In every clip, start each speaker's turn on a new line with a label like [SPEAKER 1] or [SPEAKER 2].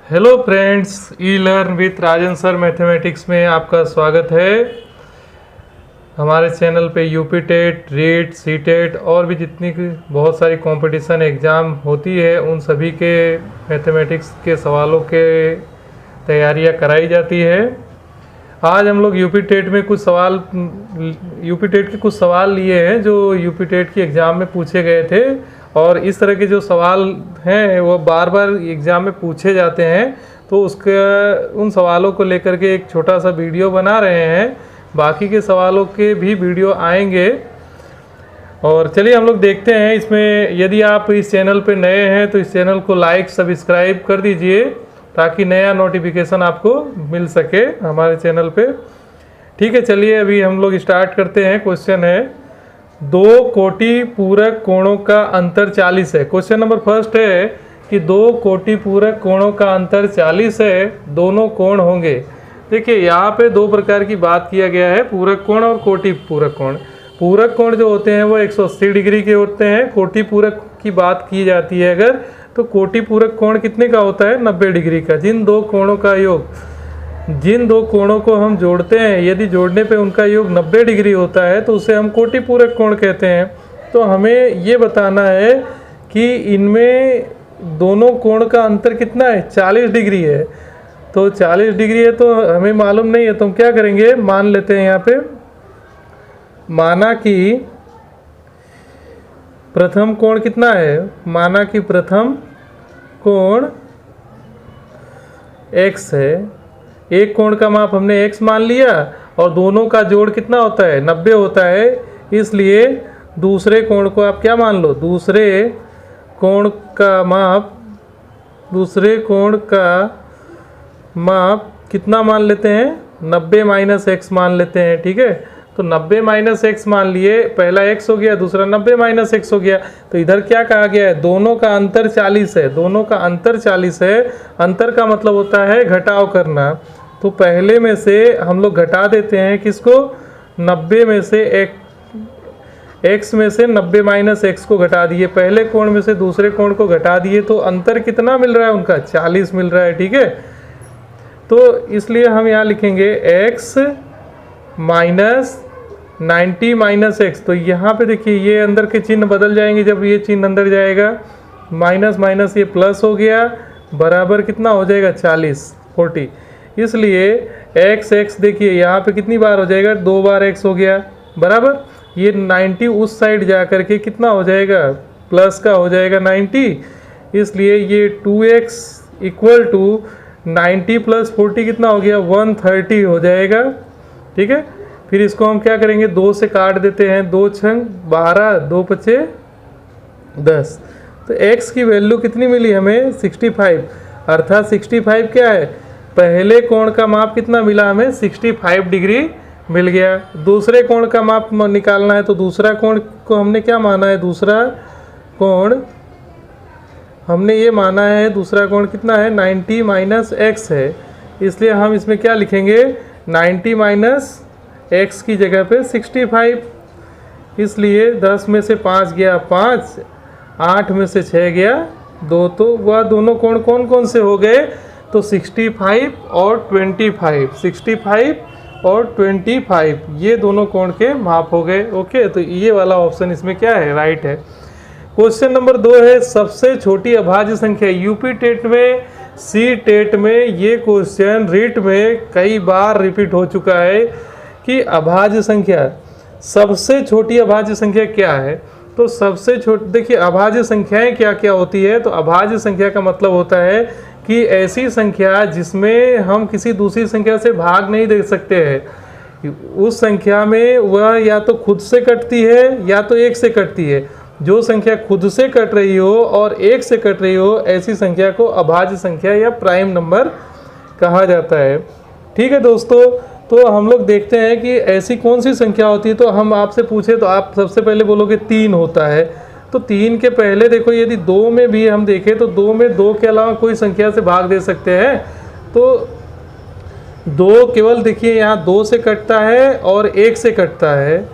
[SPEAKER 1] Hello friends, e learn with Rajan sir mathematics में आपका स्वागत है। हमारे चैनल पे UP TET, REET, C TET और भी जितनी बहुत सारी कंपटीशन एग्ज़ाम होती है उन सभी के मैथमेटिक्स के सवालों के तैयारियां कराई जाती है। आज हम लोग यूपी टेट के कुछ सवाल लिए हैं जो यूपी टेट की एग्ज़ाम में पूछे गए थे, और इस तरह के जो सवाल हैं वो बार बार एग्ज़ाम में पूछे जाते हैं, तो उन सवालों को लेकर के एक छोटा सा वीडियो बना रहे हैं। बाकी के सवालों के भी वीडियो आएंगे, और चलिए हम लोग देखते हैं इसमें। यदि आप इस चैनल पे नए हैं तो इस चैनल को लाइक सब्सक्राइब कर दीजिए ताकि नया नोटिफिकेशन आपको मिल सके हमारे चैनल पे। ठीक है, चलिए अभी हम लोग स्टार्ट करते हैं। क्वेश्चन है, दो कोटि पूरक कोणों का अंतर 40 है। क्वेश्चन नंबर फर्स्ट है कि दो कोटि पूरक कोणों का अंतर 40 है, दोनों कोण होंगे। देखिए यहाँ पे दो प्रकार की बात किया गया है, पूरक कोण और कोटि पूरक कोण। पूरक कोण जो होते हैं वो 180 डिग्री के होते हैं। कोटि पूरक की बात की जाती है अगर, तो कोटि पूरक कोण कितने का होता है? 90 डिग्री का। जिन दो कोणों का योग, जिन दो कोणों को हम जोड़ते हैं, यदि जोड़ने पे उनका योग 90 डिग्री होता है तो उसे हम कोटि पूरक कोण कहते हैं। तो हमें ये बताना है कि इनमें दोनों कोण का अंतर कितना है? 40 डिग्री है। तो 40 डिग्री है तो हमें मालूम नहीं है, तो हम क्या करेंगे, मान लेते हैं यहाँ पे। माना कि प्रथम कोण कितना है? माना कि प्रथम कोण x है। एक कोण का माप हमने x मान लिया, और दोनों का जोड़ कितना होता है? 90 होता है। इसलिए दूसरे कोण को आप क्या मान लो? दूसरे कोण का माप कितना मान लेते हैं? 90 माइनस एक्स मान लेते हैं। ठीक है, तो 90 माइनस एक्स मान लिए। पहला x हो गया, दूसरा 90 माइनस एक्स हो गया। तो इधर क्या कहा गया है? दोनों का अंतर 40 है। दोनों का अंतर 40 है। अंतर का मतलब होता है घटाव करना। तो पहले में से हम लोग घटा देते हैं किसको? 90 में से x में से 90 माइनस एक्स को घटा दिए। पहले कोण में से दूसरे कोण को घटा दिए, तो अंतर कितना मिल रहा है उनका? 40 मिल रहा है। ठीक है, तो इसलिए हम यहाँ लिखेंगे x माइनस 90 माइनस एक्स। तो यहाँ पे देखिए ये अंदर के चिन्ह बदल जाएंगे जब ये चिन्ह अंदर जाएगा। माइनस माइनस ये प्लस हो गया, बराबर कितना हो जाएगा? 40। इसलिए x देखिए यहाँ पे कितनी बार हो जाएगा? 2 बार x हो गया, बराबर। ये 90 उस साइड जा करके कितना हो जाएगा? प्लस का हो जाएगा 90। इसलिए ये 2x इक्वल टू 90 प्लस 40 कितना हो गया? 130 हो जाएगा। ठीक है, फिर इसको हम क्या करेंगे? 2 से काट देते हैं। 2 छंग 12, 2 पचे 10। तो x की वैल्यू कितनी मिली हमें? 65। अर्थात 65 क्या है? पहले कोण का माप कितना मिला हमें? 65 डिग्री मिल गया। दूसरे कोण का माप निकालना है, तो दूसरा कोण को हमने क्या माना है? दूसरा कोण हमने ये माना है, दूसरा कोण कितना है? 90 माइनस एक्स है। इसलिए हम इसमें क्या लिखेंगे? 90 माइनस x की जगह पे 65। इसलिए 10 में से 5 गया 5, 8 में से 6 गया 2। तो वह दोनों कोण कौन कौन से हो गए? तो 65 और 25। 65 और 25 ये दोनों कोण के माप हो गए। ओके, तो ये वाला ऑप्शन इसमें क्या है? राइट है। क्वेश्चन नंबर 2 है, सबसे छोटी अभाज्य संख्या। यूपी टेट में, सी टेट में ये क्वेश्चन, रीट में कई बार रिपीट हो चुका है कि अभाज्य संख्या, सबसे छोटी अभाज्य संख्या क्या है? तो सबसे छोटी, देखिए अभाज्य संख्याएं क्या क्या होती है। तो अभाज्य संख्या का मतलब होता है कि ऐसी संख्या जिसमें हम किसी दूसरी संख्या से भाग नहीं दे सकते हैं। उस संख्या में वह या तो खुद से कटती है या तो 1 से कटती है। जो संख्या खुद से कट रही हो और 1 से कट रही हो, ऐसी संख्या को अभाज्य संख्या या प्राइम नंबर कहा जाता है। ठीक है दोस्तों, तो हम लोग देखते हैं कि ऐसी कौन सी संख्या होती है। तो हम आपसे पूछे तो आप सबसे पहले बोलोगे 3 होता है। तो 3 के पहले देखो, यदि 2 में भी हम देखें तो 2 में 2 के अलावा कोई संख्या से भाग दे सकते हैं। तो 2 केवल देखिए यहाँ 2 से कटता है और 1 से कटता है।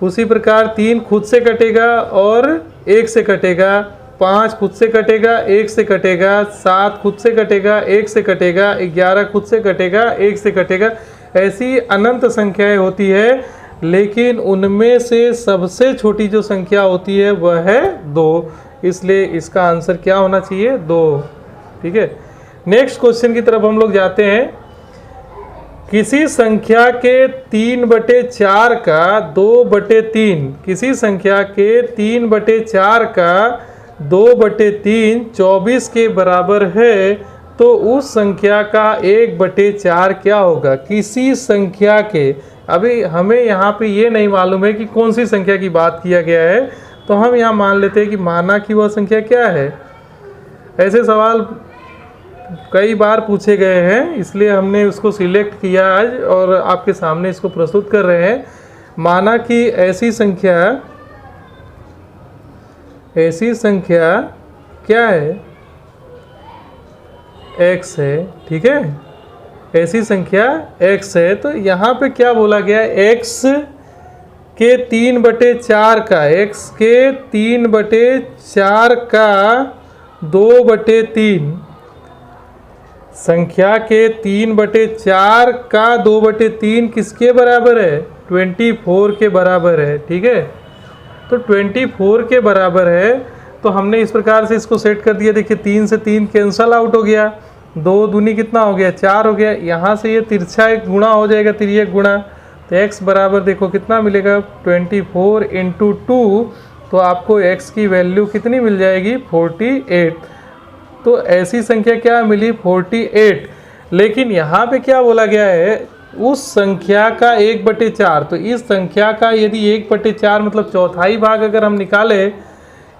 [SPEAKER 1] उसी प्रकार 3 खुद से कटेगा और 1 से कटेगा। 5 खुद से कटेगा, 1 से कटेगा, 7 खुद से कटेगा, 1 से कटेगा, 11 खुद से कटेगा, 1 से कटेगा। ऐसी अनंत संख्याएं होती है, लेकिन उनमें से सबसे छोटी जो संख्या होती है वह है 2। इसलिए इसका आंसर क्या होना चाहिए? 2। ठीक है, नेक्स्ट क्वेश्चन की तरफ हम लोग जाते हैं। किसी संख्या के 3/4 का 2/3, किसी संख्या के 3/4 का 2/3 24 के बराबर है, तो उस संख्या का 1/4 क्या होगा? किसी संख्या के, अभी हमें यहाँ पे ये नहीं मालूम है कि कौन सी संख्या की बात किया गया है, तो हम यहाँ मान लेते हैं कि माना कि वह संख्या क्या है। ऐसे सवाल कई बार पूछे गए हैं, इसलिए हमने उसको सिलेक्ट किया आज और आपके सामने इसको प्रस्तुत कर रहे हैं। माना कि ऐसी संख्या क्या है? x है। ठीक है, ऐसी संख्या x है। तो यहाँ पे क्या बोला गया? x के 3/4 का, x के 3/4 का 2/3, संख्या के 3/4 का 2/3 किसके बराबर है? 24 के बराबर है। ठीक है, तो 24 के बराबर है, तो हमने इस प्रकार से इसको सेट कर दिया। देखिए 3 से 3 कैंसल आउट हो गया, 2 दूनी कितना हो गया? 4 हो गया। यहाँ से ये तिरछा एक गुणा हो जाएगा, तिर्यक गुणा, तो x बराबर देखो कितना मिलेगा? 24 × 2, तो आपको x की वैल्यू कितनी मिल जाएगी? 48। तो ऐसी संख्या क्या मिली? 48। लेकिन यहाँ पे क्या बोला गया है? उस संख्या का 1/4। तो इस संख्या का यदि 1/4 मतलब चौथाई भाग अगर हम निकाले,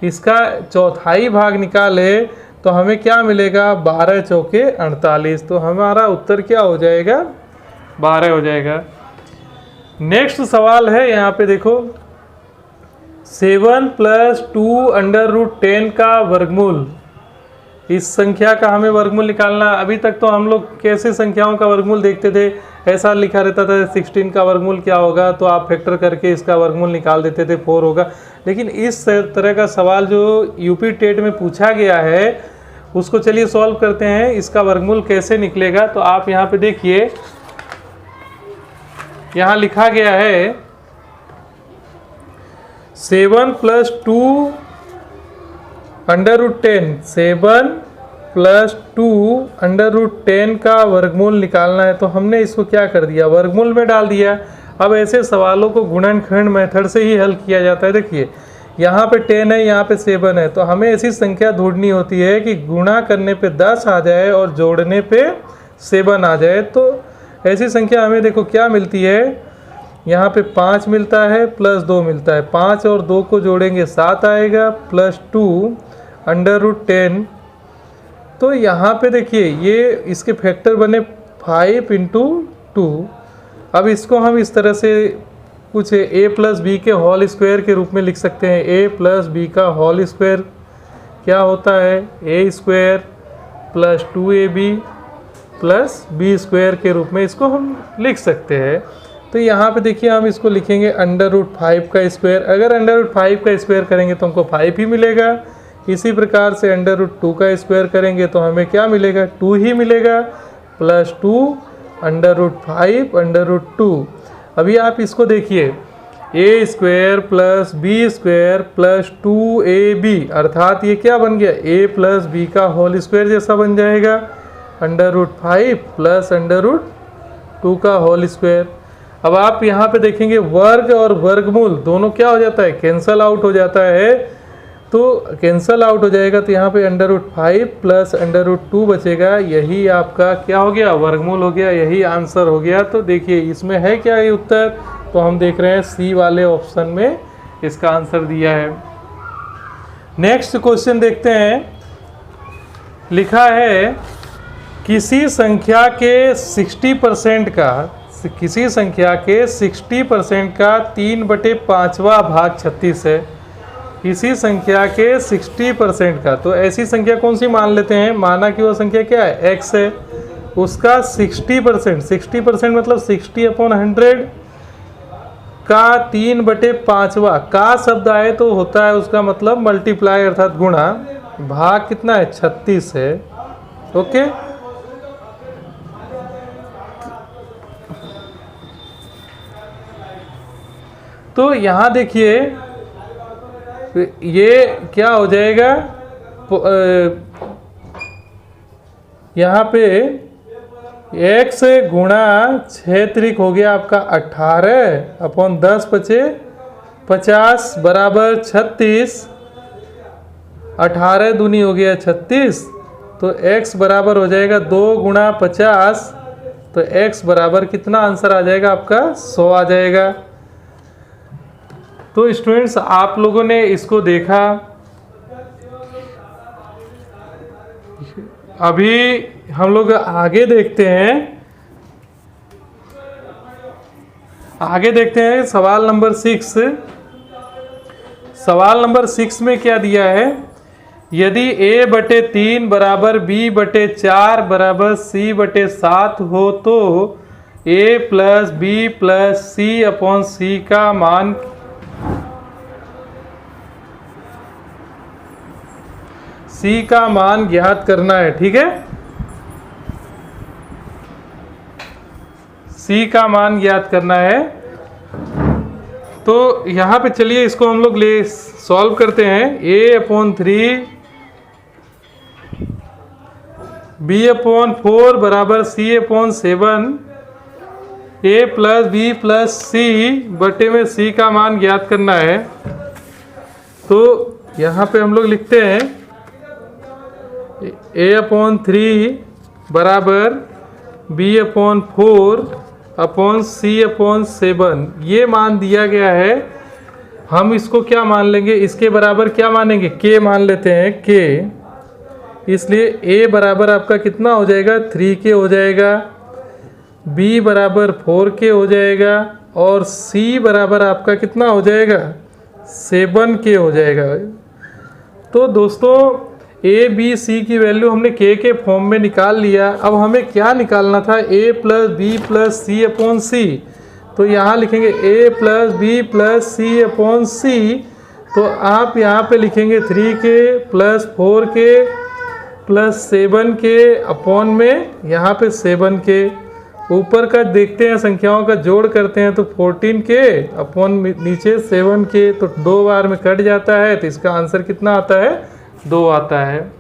[SPEAKER 1] इसका चौथाई भाग निकाले, तो हमें क्या मिलेगा? 12 चौके 48। तो हमारा उत्तर क्या हो जाएगा? 12 हो जाएगा। नेक्स्ट सवाल है, यहाँ पे देखो 7 + 2 √10 का वर्गमूल। इस संख्या का हमें वर्गमूल निकालना। अभी तक तो हम लोग कैसे संख्याओं का वर्गमूल देखते थे, ऐसा लिखा रहता था 16 का वर्गमूल क्या होगा, तो आप फैक्टर करके इसका वर्गमूल निकाल देते थे, 4 होगा। लेकिन इस तरह का सवाल जो यूपी टेट में पूछा गया है, उसको चलिए सॉल्व करते हैं। इसका वर्गमूल कैसे निकलेगा, तो आप यहाँ पे देखिए, यहाँ लिखा गया है 7 + 2 √10, 7 + 2 √10 का वर्गमूल निकालना है। तो हमने इसको क्या कर दिया? वर्गमूल में डाल दिया। अब ऐसे सवालों को गुणनखंड मेथड से ही हल किया जाता है। देखिए यहाँ पे 10 है, यहाँ पे 7 है, तो हमें ऐसी संख्या ढूंढनी होती है कि गुणा करने पे 10 आ जाए और जोड़ने पे 7 आ जाए। तो ऐसी संख्या हमें देखो क्या मिलती है, यहाँ पे 5 मिलता है प्लस 2 मिलता है, 5 और 2 को जोड़ेंगे 7 आएगा, प्लस 2 √10। तो यहाँ पे देखिए ये इसके फैक्टर बने 5 × 2। अब इसको हम इस तरह से कुछ a + b के होल स्क्वायर के रूप में लिख सकते हैं। a + b का होल स्क्वायर क्या होता है? a² + 2ab + b² के रूप में इसको हम लिख सकते हैं। तो यहाँ पे देखिए हम इसको लिखेंगे √5 का स्क्वायर। अगर √5 का स्क्वायर करेंगे तो हमको 5 ही मिलेगा। इसी प्रकार से √2 का स्क्वायर करेंगे तो हमें क्या मिलेगा? 2 ही मिलेगा, प्लस 2 √5 √2। अभी आप इसको देखिए, a² + b² + 2ab, अर्थात ये क्या बन गया? a + b का होल स्क्वायर जैसा बन जाएगा, √5 + √2 का होल स्क्वायर। अब आप यहाँ पे देखेंगे वर्ग और वर्गमूल दोनों क्या हो जाता है? कैंसल आउट हो जाता है। तो कैंसल आउट हो जाएगा तो यहाँ पे √5 + √2 बचेगा। यही आपका क्या हो गया? वर्गमूल हो गया, यही आंसर हो गया। तो देखिए इसमें है क्या ये उत्तर? तो हम देख रहे हैं सी वाले ऑप्शन में इसका आंसर दिया है। नेक्स्ट क्वेश्चन देखते हैं। लिखा है किसी संख्या के 60% का, किसी संख्या के 60% का 3/5वां भाग 36 है। किसी संख्या के 60% का, तो ऐसी संख्या कौन सी मान लेते हैं? माना कि वो संख्या क्या है? x है। उसका 60% मतलब 60/100, का 3/5 का शब्द आए तो होता है उसका मतलब मल्टीप्लाई अर्थात गुणा, भाग कितना है 36 है। ओके, तो यहाँ देखिए ये क्या हो जाएगा, यहाँ पे x गुणा 6 त्रिक हो गया आपका 18/10 बचे 50 बराबर 36, 18 दूनी हो गया 36, तो x बराबर हो जाएगा 2 गुणा 50, तो x बराबर कितना आंसर आ जाएगा आपका 100 आ जाएगा। तो स्टूडेंट्स आप लोगों ने इसको देखा, अभी हम लोग आगे देखते हैं, सवाल नंबर 6। सवाल नंबर 6 में क्या दिया है, यदि a/3 बराबर b/4 बराबर c/7 हो तो a + b + c/c का मान ज्ञात करना है। ठीक है, c का मान ज्ञात करना है। तो यहाँ पे चलिए इसको हम लोग सॉल्व करते हैं। a/3 b/4 बराबर c/7, a + b + c बटे में c का मान ज्ञात करना है। तो यहाँ पे हम लोग लिखते हैं a/3 बराबर b/4 c/7, ये मान दिया गया है। हम इसको क्या मान लेंगे, इसके बराबर क्या मानेंगे, k मान लेते हैं, k। इसलिए a बराबर आपका कितना हो जाएगा 3k हो जाएगा, b बराबर 4k हो जाएगा और c बराबर आपका कितना हो जाएगा 7k हो जाएगा। तो दोस्तों a b c की वैल्यू हमने k के फॉर्म में निकाल लिया। अब हमें क्या निकालना था, a + b + c/c। तो यहाँ लिखेंगे a + b + c/c। तो आप यहाँ पे लिखेंगे 3k + 4k + 7k अपॉन में यहाँ पे 7k। ऊपर का देखते हैं, संख्याओं का जोड़ करते हैं तो 14k अपॉन नीचे 7k, तो 2 बार में कट जाता है, तो इसका आंसर कितना आता है 2 आता है।